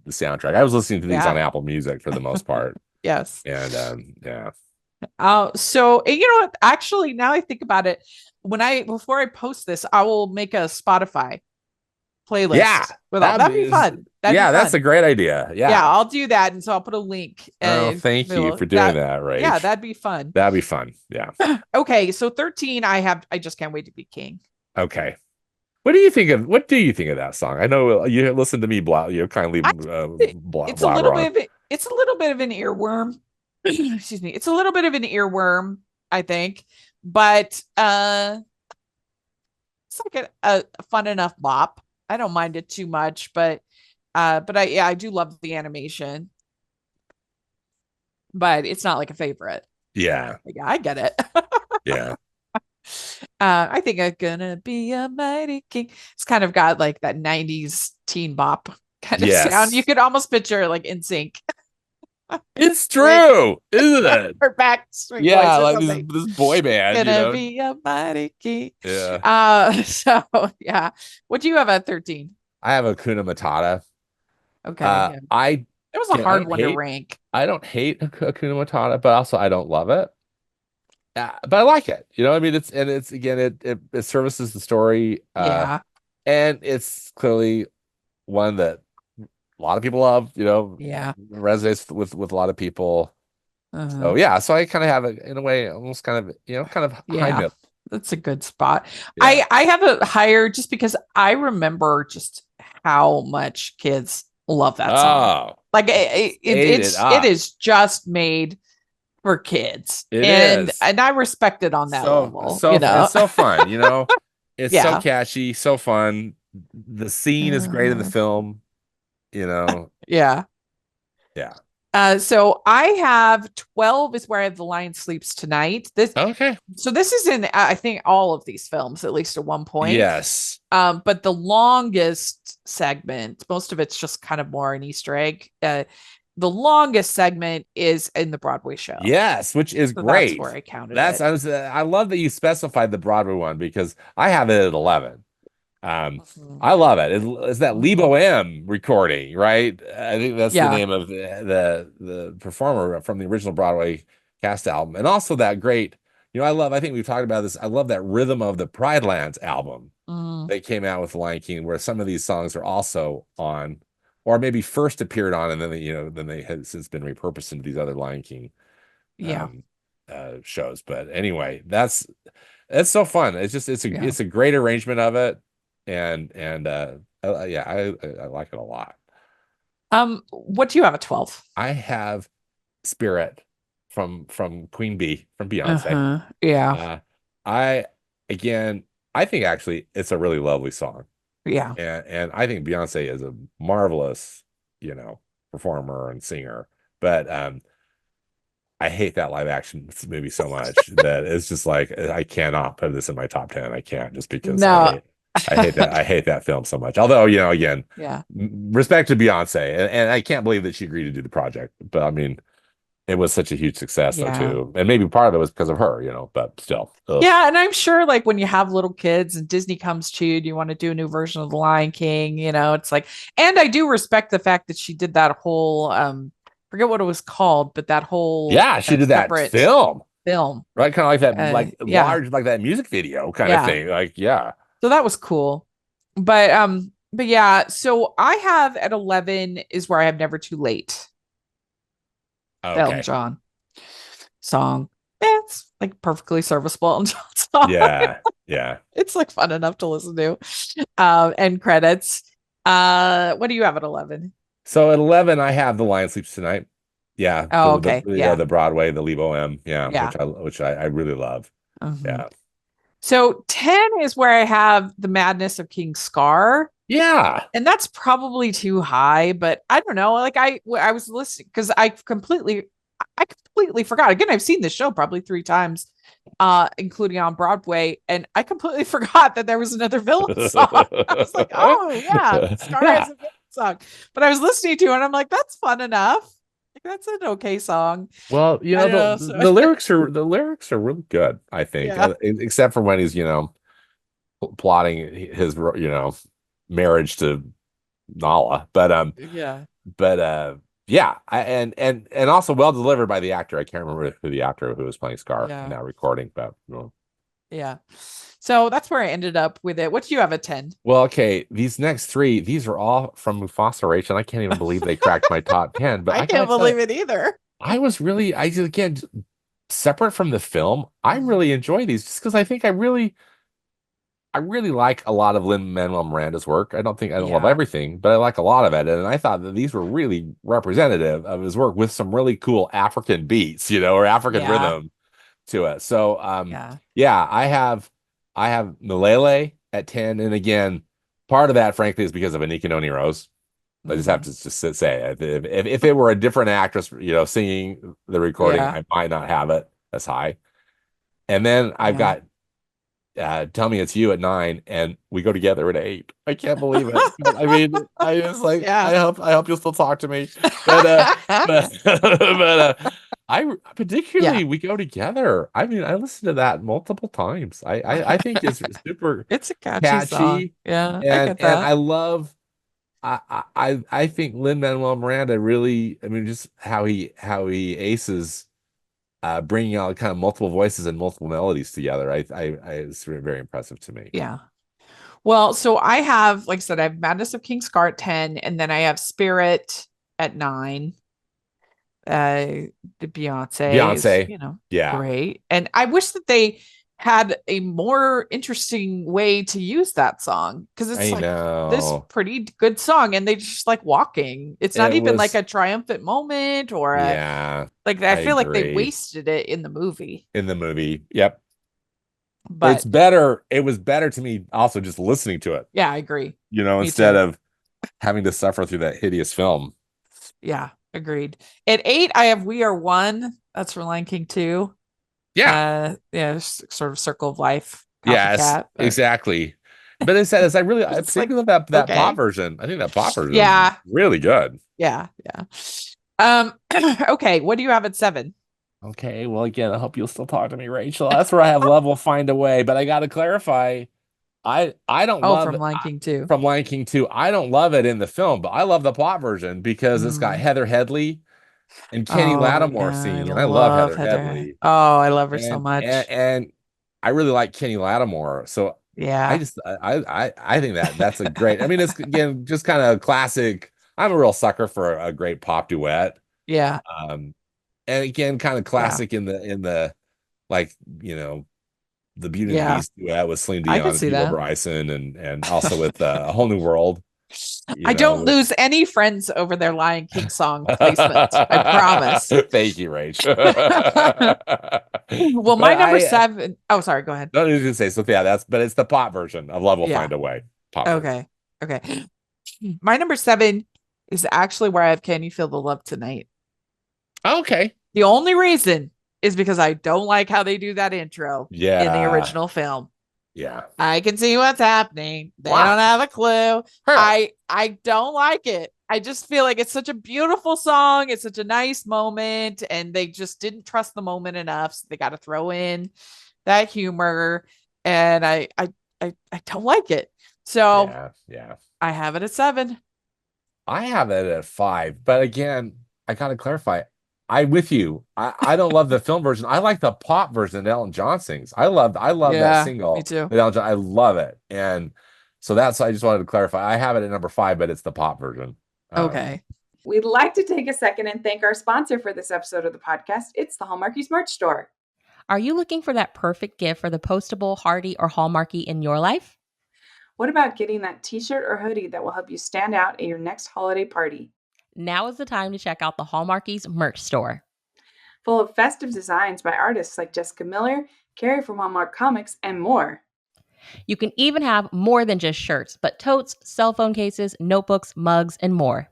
soundtrack. I was listening to these on Yeah. Apple Music for the most part. Yes. And yeah. So you know what? Actually, now I think about it, before I post this, I will make a Spotify playlist. Yeah. That'd be fun. Yeah, be that's fun. a great idea. Yeah. Yeah, I'll do that. And so I'll put a link. Oh, thank you for doing that, Rach. Yeah, that'd be fun. That'd be fun. Yeah. Okay, so 13, I Just Can't Wait to Be King. Okay. What do you think of that song? I know you listen to me kindly it's a little bit of an earworm. Excuse me. It's a little bit of an earworm, I think. But it's like a fun enough bop. I don't mind it too much, but I do love the animation. But it's not like a favorite. Yeah. Yeah, I get it. Yeah. I think I'm gonna be a mighty king. It's kind of got like that 90s teen bop kind of sound. You could almost picture like NSYNC. It's true, isn't it? Or Backstreet Boys Yeah, or like something. this boy band. Gonna be a mighty king. Yeah. So yeah. What do you have at 13? I have Hakuna Matata. Okay. Yeah. It was a hard one to rank. I don't hate Hakuna Matata, but also I don't love it. But I like it. I mean, it's again, it services the story. Yeah. And it's clearly one that a lot of people love. Yeah. Resonates with a lot of people. So yeah, so I kind of have it in a way, almost kind of high middle. That's a good spot. Yeah. I have a higher just because I remember just how much kids love that song. Like it is just made for kids. And I respect it on that level. So it's so fun, It's so catchy, so fun. The scene is great in the film, Yeah. Yeah. So I have 12 is where I have The Lion Sleeps Tonight. Okay. So this is in I think all of these films, at least at one point. Yes. But the longest segment, most of it's just kind of more an Easter egg. The longest segment is in the Broadway show. Yes, which is So great. that's where I counted That's it. I love that you specified the Broadway one because I have it at 11. Mhm. I love it. It's that Mhm. Lebo M recording, right? I think that's the Yeah. name of the performer from the original Broadway cast album, and also that great. I think we've talked about this. I love that Rhythm of the Pride Lands album Mhm. that came out with Lion King, where some of these songs are also on, or maybe first appeared on, and then they have since been repurposed into these other Lion King Yeah. um, shows. But anyway, it's so fun. Yeah. It's a great arrangement of it, and yeah, I like it a lot. What do you have at 12? I have Spirit from Queen Bee from Beyonce. Uh-huh. Yeah. Uh, I again, I think actually it's a really lovely song, Yeah. and I think Beyonce is a marvelous, performer and singer. But I hate that live action movie so much that it's just like I cannot put this in my top 10. I can't just because No. I hate that film so much. Although, again, Yeah. respect to Beyonce, and I can't believe that she agreed to do the project. But I mean, it was such a huge success though Yeah. too, and maybe part of it was because of her, but still. Ugh. Yeah, and I'm sure like when you have little kids and Disney comes to you, do you want to do a new version of The Lion King? It's like, and I do respect the fact that she did that whole forget what it was called, but that whole Yeah, she did that separate film, film. right? Kind of like that, like Yeah. large, like that music video kind of Yeah. thing. Like, yeah. So that was cool. But yeah, so I have at 11 is where I have Never Too Late. Elton Okay. John song. It's like perfectly serviceable Elton John song. Yeah. Yeah. It's like fun enough to listen to. And credits. What do you have at 11? So at 11, I have The Lion Sleeps Tonight. Yeah. Oh, okay. Yeah. The Broadway, the Lebo M. Yeah. Yeah. Which I really love. Mhm. Yeah. So 10 is where I have The Madness of King Scar. Yeah. And that's probably too high, but I don't know. Like I was listening because I completely forgot. Again, I've seen this show probably 3 times, including on Broadway, and I completely forgot that there was another villain song. I was like, oh yeah, Scar has a villain song. But I was listening to it and I'm like, that's fun enough. Like that's an okay song. Well, the lyrics are really good, I think. Yeah. Except for when he's, plotting his, marriage to Nala. Yeah, and also well delivered by the actor. I can't remember who the actor who was playing Scar in that recording, but yeah. So that's where I ended up with it. What do you have at 10? Well, okay, these next 3, these are all from Mufasa Rach, and I can't even believe they cracked my top 10. But I can't believe it either. I just again, separate from the film, I really enjoy these just because I think I really like a lot of Lin-Manuel Miranda's work. I don't love everything, but I like a lot of it. And I thought that these were really representative of his work with some really cool African beats, or African rhythm to it. So, yeah, I have Nalele at 10. And again, part of that, frankly, is because of Anika Noni Rose. I just have to just say, if it were a different actress, singing the recording, I might not have it as high. And then I've got Tell Me It's You at 9, and We Go Together at 8. I can't believe it. But, I mean, I just like I hope you'll still talk to me. But I particularly We Go Together. I mean, I listened to that multiple times. I think it's super it's a catchy song. Yeah, and I get that. I love. I think Lin-Manuel Miranda really. I mean, just how he aces. Bringing out kind of multiple voices and multiple melodies together. It's very impressive to me. Yeah. Well, so I have, like I said, I have Madness of King Scar at 10, and then I have Spirit at 9. The Beyonce is, great. And I wish that they had a more interesting way to use that song because it's this pretty good song, and they just like walking. It's not even like a triumphant moment or I feel like they wasted it in the movie. Yep. But it was better to me also just listening to it. Yeah, I agree. Instead of having to suffer through that hideous film. Yeah, Agreed. At 8, I have We Are One. That's from Lion King 2. Yeah. Yeah, sort of Circle of Life Yes, copycat. But exactly. But it says I it's like, particularly love that pop okay. version. I think that pop version is Yeah. really good. Yeah. Okay. What do you have at 7? Okay, well, again, I hope you'll still talk to me, Rachel. That's where I have Love Will Find a Way, but I got to clarify. I don't Oh, love from it Lion King 2. from Lion King 2. I don't love it in the film, but I love the pop version because it's got Mm. Heather Headley and Kenny Oh, Lattimore yeah. I singing, and I love love Heather Heather. Headley, Oh, I love her so and much. I really like Kenny Lattimore, so I Yeah. just I think that's a great. I mean, it's again just kind of classic. I'm a real sucker for a great pop duet. Yeah. Um, and again, kind of Yeah. classic in the like the Beauty and the Yeah. Beast duet with Celine I could Dion and see Peabo that. Bryson, and also with A Whole New World. I don't With lose any friends over their Lion King song placement. I promise. Thank you, Rach. Well, But my number I 7. Oh, sorry. Go ahead. don't need to say so. Yeah, but it's the pop version of Love Will Yeah. Find a Way. Pop version. Okay. Okay. My number 7 is actually where I have Can You Feel the Love Tonight. Okay. The only reason is because I don't like how they do that intro in the Yeah. original film. Yeah. I can see what's happening. They Wow. don't have a clue. Huh. I don't like it. I just feel like it's such a beautiful song. It's such a nice moment, and they just didn't trust the moment enough. So they got to throw in that humor, and I don't like it. So Yeah. I have it at 7. I have it at 5, but again, I gotta clarify. I'm with you. I don't love the film version. I like the pop version that Elton John sings. I love that Yeah, me single too. with Elton John. I love it. And so I just wanted to clarify. I have it at number 5, but it's the pop version. Okay. We'd like to take a second and thank our sponsor for this episode of the podcast. It's the Hallmarkies merch store. Are you looking for that perfect gift for the postable, hardy, or Hallmarky in your life? What about getting that t-shirt or hoodie that will help you stand out at your next holiday party? Now is the time to check out the Hallmarkies merch store. Full of festive designs by artists like Jessica Miller, Carrie from Hallmark Comics, and more. You can even have more than just shirts, but totes, cell phone cases, notebooks, mugs, and more.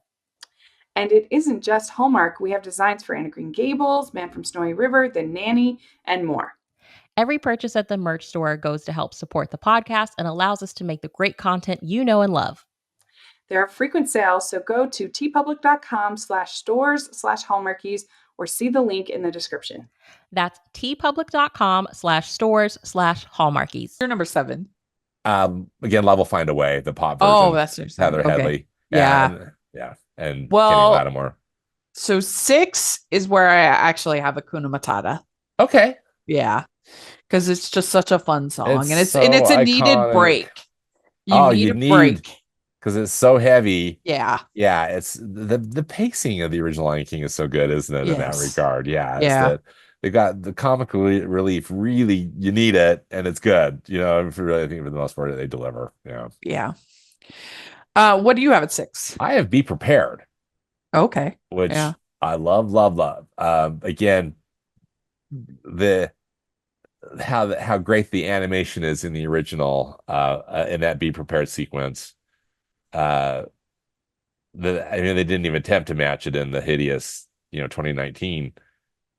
And it isn't just Hallmark. We have designs for Anna Green Gables, Man from Snowy River, The Nanny, and more. Every purchase at the merch store goes to help support the podcast and allows us to make the great content you know and love. There are frequent sales, so go to tpublic.com/stores/hallmarkies or see the link in the description. That's tpublic.com/stores/hallmarkies. Your number 7. Again, Love Will Find a Way, the pop version. Oh, that's your 7. Heather Okay. Headley. Yeah. And Well, Kenny Lattimore. So 6 is where I actually have Hakuna Matata. Okay. Yeah. Because it's just such a fun song. It's so it's a needed iconic. break. You need a break. Because it's so heavy. Yeah. Yeah, it's the pacing of the original Lion King is so good, isn't it? In that regard. Yeah. Yeah. They got the comic relief. Really, you need it, and it's good. I think for the most part, they deliver. Yeah. Yeah. What do you have at 6? I have Be Prepared. Okay. Which I love. Again, how great the animation is in the original, in that Be Prepared sequence. They didn't even attempt to match it in the hideous 2019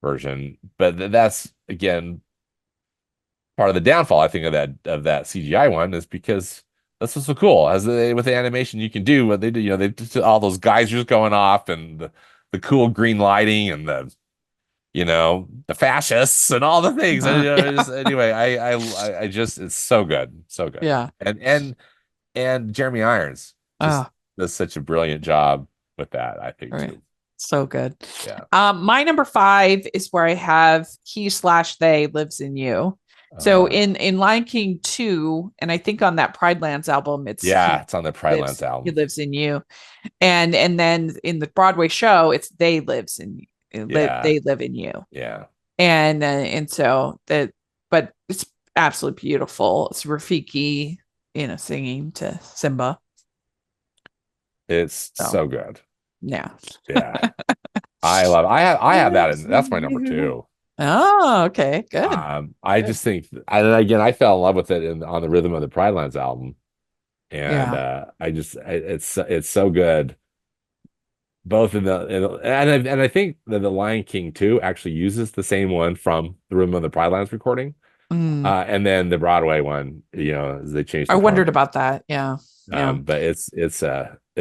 version, but that's again part of the downfall, I think, of that CGI one, is because that's what's so cool. With the animation, you can do what they do. They just all those geysers going off, and the cool green lighting, and the fascists and all the things. Anyway, I just, it's so good, so good. Yeah. And Jeremy Irons just does such a brilliant job with that, I think, too. So good. Yeah. My number 5 is where I have he/they lives in you. So in Lion King 2, and I think on that Pride Lands album, it's on the Pride Lands album. He lives in you, and then in the Broadway show, it's they lives in you. They live in you. Yeah. And so but it's absolutely beautiful. It's Rafiki, singing to Simba. It's so good. Yeah. Yeah. I love it. I have that, and that's my number 2. Oh, okay, good. I just think, again, I fell in love with it on the Rhythm of the Pride Lands album, and it's so good. both and I think that the Lion King too actually uses the same one from the Rhythm of the Pride Lands recording. Mm. And then the Broadway one, they changed I the wondered tone. about that. Yeah. Yeah. But it's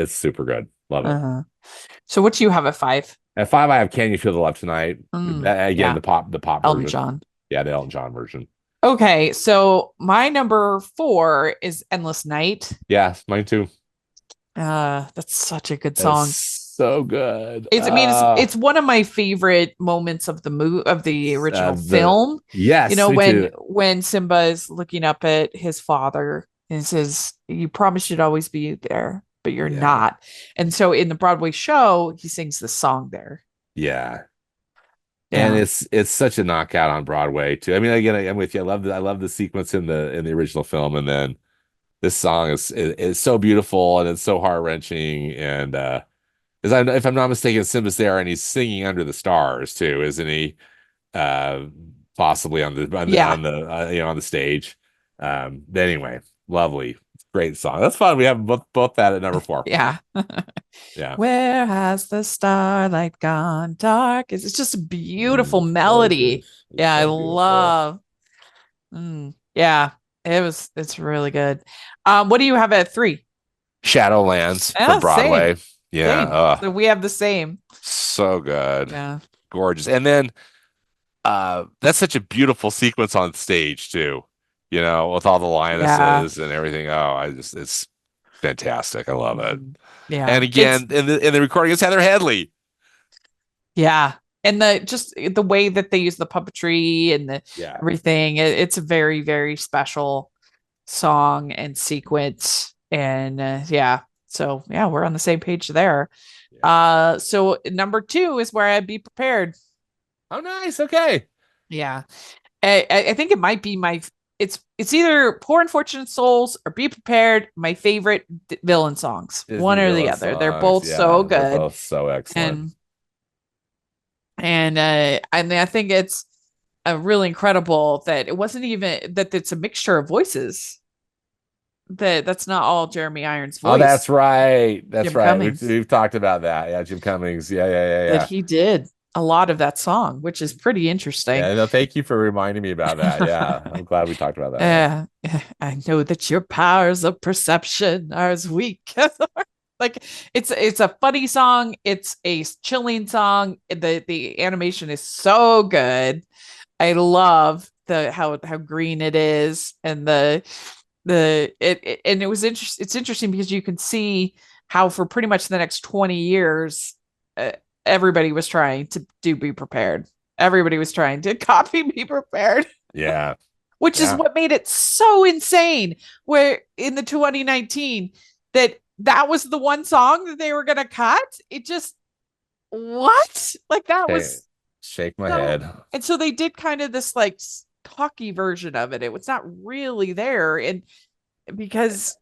super good. Love it. Uh-huh. So what do you have at 5? At 5, I have Can You Feel the Love Tonight? Again, Yeah. the pop Elton version. John. Yeah, the Elton John version. Okay, so my number 4 is Endless Night. Yeah, mine too. That's such a good It's song. so good. It's one of my favorite moments of the original film. Yes, me when too. Simba is looking up at his father and says, "You promised you'd always be there, but you're not." And so in the Broadway show, he sings the song there. Yeah. And it's such a knockout on Broadway too. I mean, again, I'm with you. I love the sequence in the original film, and then this song is so beautiful and it's so heart-wrenching. And if I'm not mistaken, Simba's there and he's singing under the stars too, isn't he? Possibly on the stage. But anyway, lovely, great song. That's fun. We have both that at number 4. Yeah. Yeah. Where has the starlight gone dark? It's just a beautiful melody. Yeah, I love. Yeah, it's really good. What do you have at 3? Shadowlands from Broadway. Same. Yeah. So we have the same. So good. Yeah. Gorgeous. And then that's such a beautiful sequence on stage too, with all the lionesses and everything. It's fantastic. I love it. Yeah. And again, in the recording, it's Heather Headley. Yeah. And the way that they use the puppetry and everything, it's a very, very special song and sequence. And so we're on the same page there. So number 2 is Where I'd Be Prepared. Oh, nice. Okay. Yeah. I think it might be it's either Poor Unfortunate Souls or Be Prepared, my favorite villain songs. Disney one or the other. Songs. They're both so good. They're both so excellent. And I think it's really incredible that it wasn't even that it's a mixture of voices. That's not all Jeremy Irons' voice. Oh, that's right. Jim Cummings. We've talked about that. Yeah, Jim Cummings. Yeah. That he did a lot of that song, which is pretty interesting. Yeah, no, thank you for reminding me about that. Yeah, I'm glad we talked about that. I know that your powers of perception are as weak. Like it's a funny song. It's a chilling song. The animation is so good. I love how green it is, and it was interesting. It's interesting because you can see how for pretty much the next 20 years, everybody was trying to do Be Prepared. Everybody was trying to copy Be Prepared. Yeah. Which is what made it so insane. Where in the 2019 that was the one song that they were going to cut. It just, what? Like that was shake my head. And so they did kind of this like talky version of it. It was not really there. And because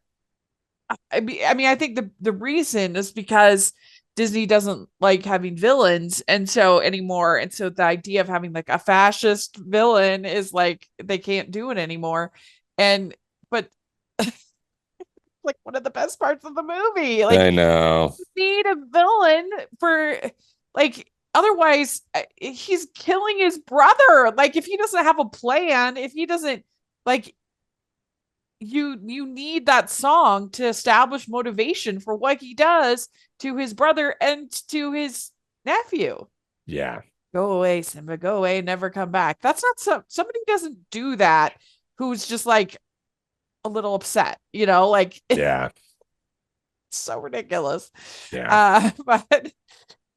I mean, I think the reason is because Disney doesn't like having villains and so anymore. And so the idea of having like a fascist villain is like, they can't do it anymore. But like one of the best parts of the movie. Like, I know. You need a villain for like, otherwise he's killing his brother. Like if he doesn't have a plan, if he doesn't like, you need that song to establish motivation for what he does to his brother and to his nephew. Yeah. Go away, Simba, go away, never come back. That's not somebody doesn't do that who's just like a little upset, like yeah. So ridiculous. Yeah. But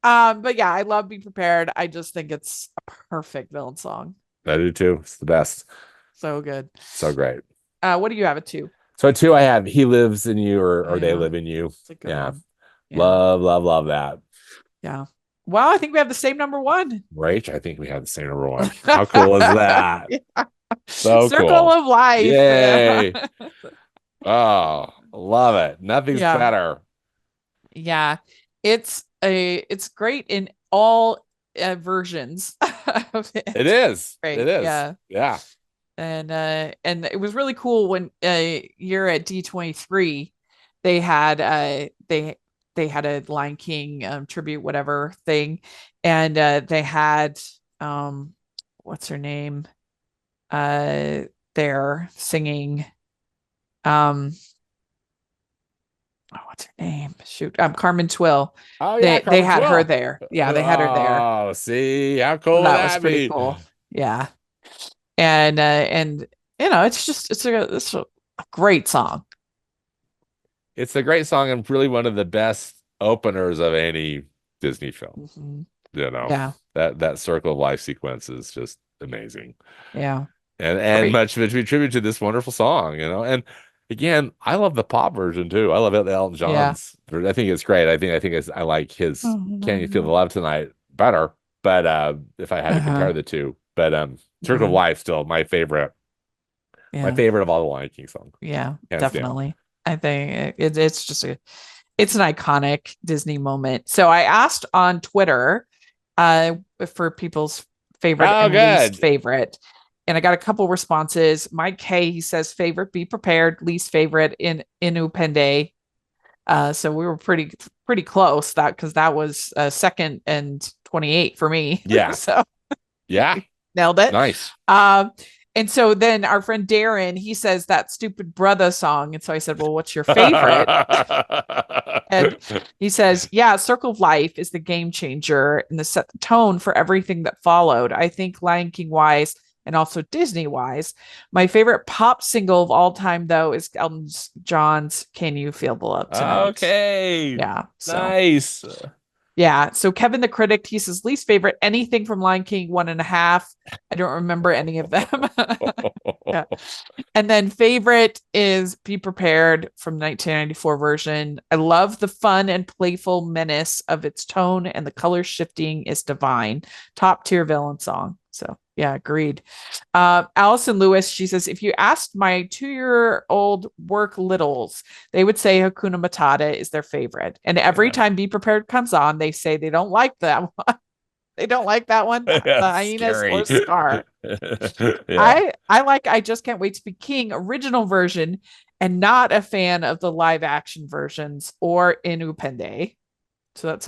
yeah, I love Be Prepared. I just think it's a perfect villain song. I do too. It's the best. So good. So great. What do you have at 2? So at 2, I have He Lives in You or They Live in You. Yeah. Love that. Yeah. Well, I think we have the same number 1. Right. I think we have the same number 1. How cool is that? Yeah. So Circle cool. of life. Yay. Oh, love it. Nothing's better. Yeah. It's great in all versions of it. It is. Great. It is. Yeah. And it was really cool when you're at D23, they had they had a Lion King tribute, whatever thing. And they had, what's her name? There singing, what's her name? Shoot, Carmen Twill. Oh yeah, They Carmen had her Twill. there. Yeah, they had her there. Oh, see, how So cool would that was that pretty be? cool. Yeah. And it's a great song. It's a great song and really one of the best openers of any Disney film. Mhm. You know, Yeah. that Circle of Life sequence is just amazing. Yeah. And Great. much to be tribute to this wonderful song, and again, I love the pop version too. I love Elton Yeah. John's. I think it's great. I like his "Can You Feel the Love Tonight" better, but if I had to Uh-huh. compare the two, but Circle of Mhm. Life still my favorite Yeah. of all the Lion King songs, Yeah, hands down. definitely. I think it's just it's an iconic Disney moment. So I asked on Twitter for people's favorite Oh, and least good. favorite. And I got a couple responses. Mike K, he says favorite, be prepared, least favorite in Inupende. So we were pretty close that because that was second and 28 for me. Yeah. So Yeah. nailed it. Nice. And so then our friend Darren, he says that stupid brother song. And so I said, well, what's your favorite? And he says, yeah, Circle of Life is the game changer and the set the tone for everything that followed. I think Lion King wise and also Disney wise. My favorite pop single of all time, though, is Elton John's Can You Feel the Love Tonight? Okay. Yeah. So. Nice. Yeah. So Kevin the Critic, he says least favorite anything from Lion King 1.5. I don't remember any of them. Yeah. And then favorite is Be Prepared from 1994 version. I love the fun and playful menace of its tone, and the color shifting is divine. Top tier villain song. So yeah, agreed. Allison Lewis, she says, if you asked my 2-year-old work littles, they would say Hakuna Matata is their favorite. And every time Be Prepared comes on, they say they don't like that one. They don't like that one, the hyenas Scary. or Scar. Yeah. I like I Just Can't Wait to Be King original version and not a fan of the live action versions or Inupende. So that's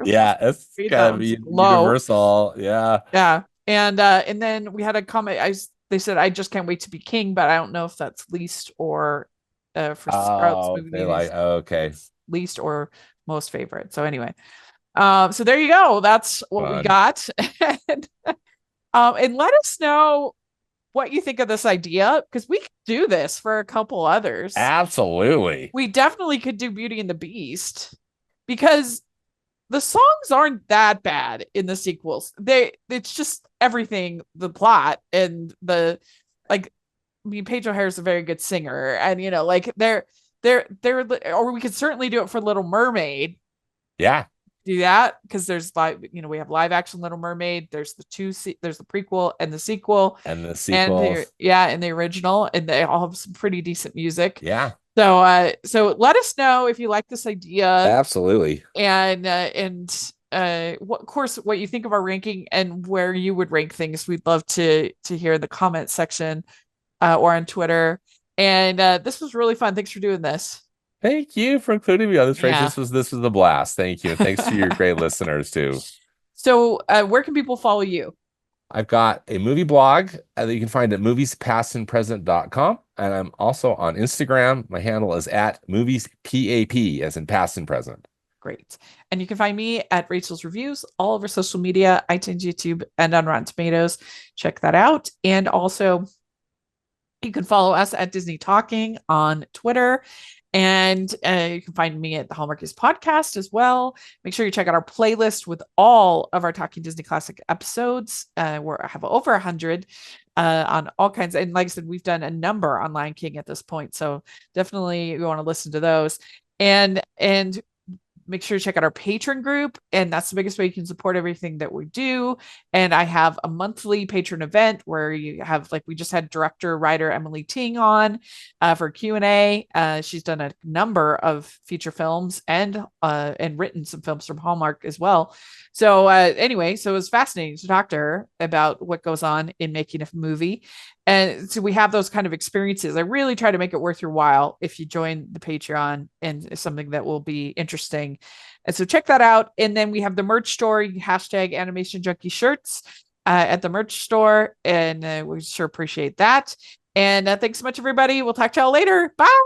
Yeah, it's gotta be low. universal. Yeah. Yeah. And then we had a comment. They said I Just Can't Wait to Be King, but I don't know if that's least or for Scarlett's movie. They like okay. Least or most favorite. So anyway. So there you go. That's what we got. And let us know what you think of this idea because we could do this for a couple others. Absolutely. We definitely could do Beauty and the Beast because the songs aren't that bad in the sequels. It's just everything, the plot and the like. I mean, Paige O'Hare is a very good singer, and like they're or we could certainly do it for Little Mermaid. Yeah. Do that because there's we have live action Little Mermaid. There's there's the prequel and the sequel and the sequels. And the original, and they all have some pretty decent music. Yeah. So let us know if you like this idea. Absolutely. And of course, what you think of our ranking and where you would rank things. We'd love to hear in the comment section or on Twitter. And this was really fun. Thanks for doing this. Thank you for including me on this, Rach. This was a blast. Thank you. And thanks to your great listeners too. So where can people follow you? I've got a movie blog that you can find at moviespastandpresent.com. And I'm also on Instagram. My handle is at moviespap, as in past and present. Great. And you can find me at Rachel's Reviews, all over social media, iTunes, YouTube, and on Rotten Tomatoes. Check that out. And also, you can follow us at Disney Talking on Twitter. And you can find me at the Hallmarkies podcast as well. Make sure you check out our playlist with all of our Talking Disney Classic episodes. Where I have over 100 on all kinds. And like I said, we've done a number on Lion King at this point. So definitely you want to listen to those. And make sure to check out our patron group. And that's the biggest way you can support everything that we do. And I have a monthly patron event where you have, like, we just had director, writer Emily Ting on for Q&A. She's done a number of feature films and written some films from Hallmark as well. So anyway, so it was fascinating to talk to her about what goes on in making a movie. And so we have those kind of experiences. I really try to make it worth your while if you join the Patreon, and it's something that will be interesting. And so check that out. And then we have the merch store, hashtag Animation Junkie shirts at the merch store. And we sure appreciate that. And thanks so much, everybody. We'll talk to y'all later. Bye.